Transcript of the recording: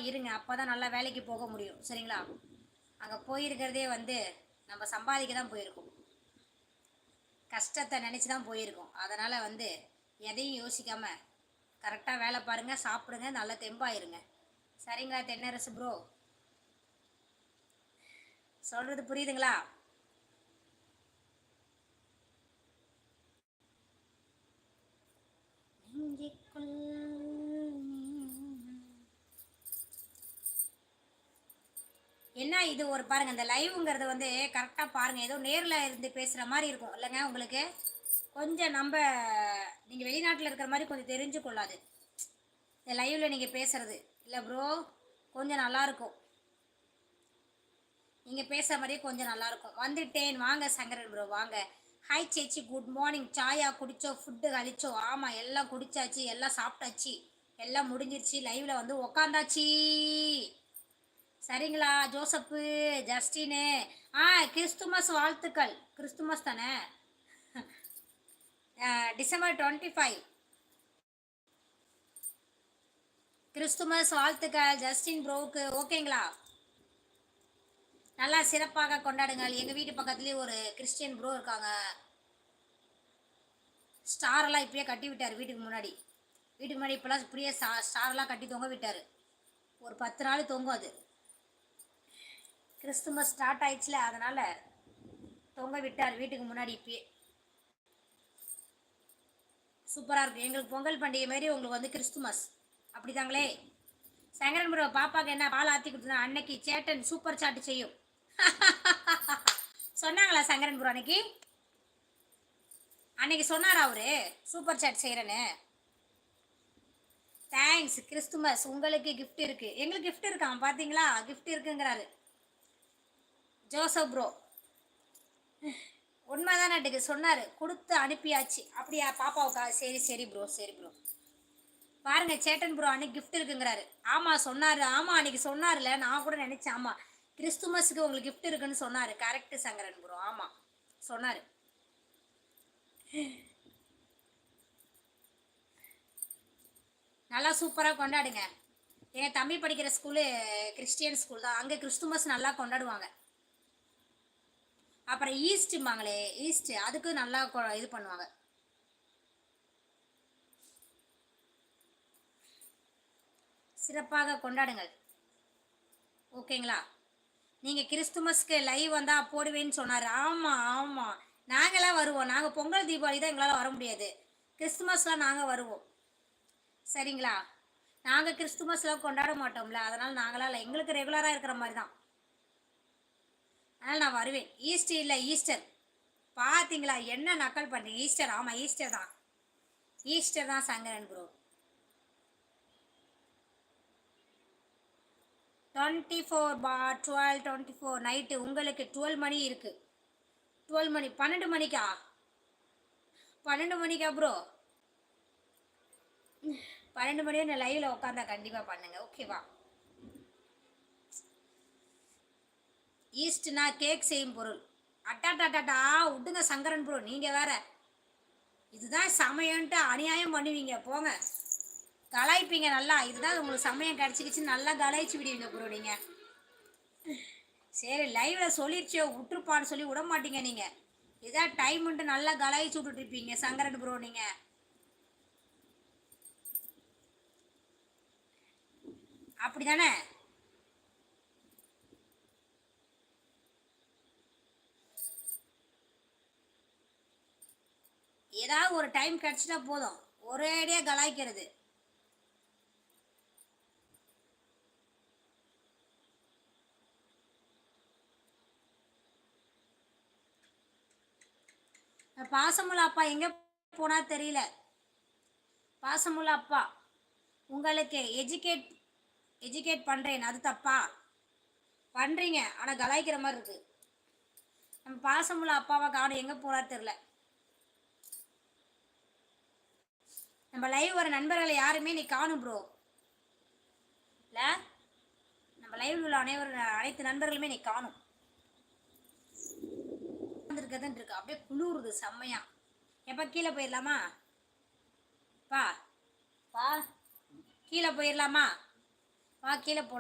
இருங்க, அப்போ தான் நல்லா வேலைக்கு போக முடியும். சரிங்களா? அங்கே போயிருக்கிறதே வந்து நம்ம சம்பாதிக்க தான் போயிருக்கோம், கஷ்டத்தை நினச்சி தான் போயிருக்கோம். அதனால் வந்து எதையும் யோசிக்காமல் கரெக்டாக வேலை பாருங்கள், சாப்பிடுங்க, நல்லா தெம்பாயிருங்க. சரிங்களா தென்னரசு ப்ரோ? சொல்கிறது புரியுதுங்களா? என்ன இது ஒரு பாருங்க, இந்த லைவுங்கிறது வந்து கரெக்டாக பாருங்க, ஏதோ நேரில் இருந்து பேசுகிற மாதிரி இருக்கும் இல்லைங்க உங்களுக்கு? கொஞ்சம் நம்ம நீங்கள் வெளிநாட்டில் இருக்கிற மாதிரி கொஞ்சம் தெரிஞ்சு கொள்ளாது இந்த லைவில் நீங்கள் பேசுறது இல்லை ப்ரோ. கொஞ்சம் நல்லாயிருக்கும், நீங்கள் பேசுகிற மாதிரியே கொஞ்சம் நல்லாயிருக்கும். வந்துட்டேன் வாங்க சங்கரன் ப்ரோ வாங்க. ஹாய் சேச்சி, குட் மார்னிங். சாயா குடித்தோம், ஃபுட்டு கழிச்சோம். ஆமாம், எல்லாம் குடிச்சாச்சு, எல்லாம் சாப்பிட்டாச்சு, எல்லாம் முடிஞ்சிருச்சு. லைவில் வந்து உக்காந்தாச்சு. சரிங்களா ஜோசப்பு, ஜஸ்டினு? கிறிஸ்துமஸ் வாழ்த்துக்கள். கிறிஸ்துமஸ் தானே? டிசம்பர் 25 கிறிஸ்துமஸ் வாழ்த்துக்கள் ஜஸ்டின் ப்ரோவுக்கு. ஓகேங்களா? நல்லா சிறப்பாக கொண்டாடுங்கள். எங்கள் வீட்டு பக்கத்துலேயே ஒரு கிறிஸ்டியன் ப்ரோ இருக்காங்க. ஸ்டாரெல்லாம் இப்பயே கட்டி விட்டார் வீட்டுக்கு முன்னாடி. வீட்டுக்கு முன்னாடி இப்போலாம் இப்படியே ஸ்டாரெல்லாம் கட்டி தொங்க விட்டார். ஒரு 10 நாள் தொங்கும் அது. கிறிஸ்துமஸ் ஸ்டார்ட் ஆயிடுச்சுல, அதனால் தொங்க விட்டார் வீட்டுக்கு முன்னாடி இப்பயே. சூப்பராக இருக்கும். எங்களுக்கு பொங்கல் பண்டிகை மாரி உங்களுக்கு வந்து கிறிஸ்துமஸ் அப்படிதாங்களே. சங்கரன் ப்ரோ பாப்பாக்கு என்ன பால் ஆற்றி கொடுத்தா அன்னைக்கு சேட்டன் சூப்பர் சாட்டு செய்யும் சொன்னாங்களா சங்கரன் ப்ரோ? அன்னைக்கு சொன்னாரா அவரு சூப்பர் சாட் செய்கிறேன்னு? தேங்க்ஸ். கிறிஸ்துமஸ் உங்களுக்கு கிஃப்ட் இருக்கு, எங்களுக்கு கிஃப்ட் இருக்கான் பார்த்தீங்களா? கிஃப்ட் இருக்குங்கிறாரு ஜோசப் ப்ரோ. உண்மைதானே சொன்னார், கொடுத்து அனுப்பியாச்சு. அப்படியா பாப்பாவுக்கா? சரி சரி ப்ரோ, சரி ப்ரோ. பாருங்க சேட்டன் ப்ரோ அன்னைக்கு கிஃப்ட் இருக்குங்கிறாரு. ஆமாம் சொன்னார், ஆமாம் அன்னைக்கு சொன்னார்ல, நான் கூட நினச்சேன். ஆமாம் கிறிஸ்துமஸுக்கு உங்களுக்கு கிஃப்ட் இருக்குன்னு சொன்னார். கரெக்டு சங்கரன் ப்ரோ, ஆமாம் சொன்னார். நல்லா சூப்பராக கொண்டாடுங்க. என் தம்பி படிக்கிற ஸ்கூலு கிறிஸ்டியன் ஸ்கூல் தான், அங்கே கிறிஸ்துமஸ் நல்லா கொண்டாடுவாங்க. அப்புறம் ஈஸ்ட்டுமாங்களே, ஈஸ்ட்டு அதுக்கு நல்லா இது பண்ணுவாங்க. சிறப்பாக கொண்டாடுங்கள். ஓகேங்களா? நீங்கள் கிறிஸ்துமஸ்க்கு லைவ் வந்தால் போடுவேன்னு சொன்னார். ஆமாம் ஆமாம், நாங்களாம் வருவோம். நாங்கள் பொங்கல் தீபாவளி தான் எங்களால் வர முடியாது, கிறிஸ்துமஸ்லாம் நாங்கள் வருவோம். சரிங்களா? நாங்கள் கிறிஸ்துமஸ்லாம் கொண்டாட மாட்டோம்ல, அதனால் நாங்களாம் எங்களுக்கு ரெகுலராக இருக்கிற மாதிரி தான். அதனால் நான் வருவேன். ஈஸ்டர் இல்லை, ஈஸ்டர். பார்த்தீங்களா என்ன நக்கல் பண்ணுறீங்க? ஈஸ்டர், ஆமாம் ஈஸ்டர் தான், ஈஸ்டர் தான் சங்கரன் ப்ரோ. 24 24 நைட்டு உங்களுக்கு 12 மணி இருக்குது. 12 மணி 12 மணிக்கா? 12 மணிக்கா ப்ரோ? 12 மணியே நான் லைவில் உட்காந்தா கண்டிப்பாக பண்ணுங்க. ஓகேவா? ஈஸ்ட்னா கேக் செய்யும் பொருள். அட்டாட்டாட்டாட்டா விட்டுங்க சங்கரன் ப்ரோ, நீங்கள் வேற இதுதான் சமயம்ன்ட்டு அநியாயம் பண்ணுவீங்க போங்க. கலாய்ப்பீங்க நல்லா, இதுதான் உங்களுக்கு சமயம் கிடச்சிக்கிச்சு, நல்லா கலாய்ச்சி விடுவீங்க ப்ரோ நீங்கள். சரி லைவ்ல சொல்லிடுச்சு விட்டுருப்பான்னு சொல்லி விட மாட்டீங்க நீங்கள். இதான் டைமுன்ட்டு நல்லா கலாய்ச்சி விட்டுட்ருப்பீங்க சங்கரன் ப்ரோ நீங்கள். அப்படி தானே? ஏதாவது ஒரு டைம் கிடச்சிட்டா போதும், ஒரேடியாக கலாய்க்கிறது. பாசமுள்ள அப்பா எங்கே போனா தெரியல. பாசமுள்ள அப்பா உங்களுக்கு எஜுகேட் பண்ணுறேன், அது தப்பா? பண்ணுறீங்க ஆனால் கலாய்க்கிற மாதிரி இருக்குது. நம்ம பாசமுள்ள அப்பாவை காணும், எங்கே போனார் தெரில. நம்ம லைவ் வர நண்பர்களை யாருமே நீ காணும் ப்ரோ. இல்லை நம்ம லைவ் உள்ள அனைத்து நண்பர்களுமே நீ காணும். இருக்கதான் இருக்கு, அப்படியே குளிருது செம்மையா. எப்போ கீழே போயிடலாமா பா? கீழே போயிடலாமா? வா கீழே போகலாம்.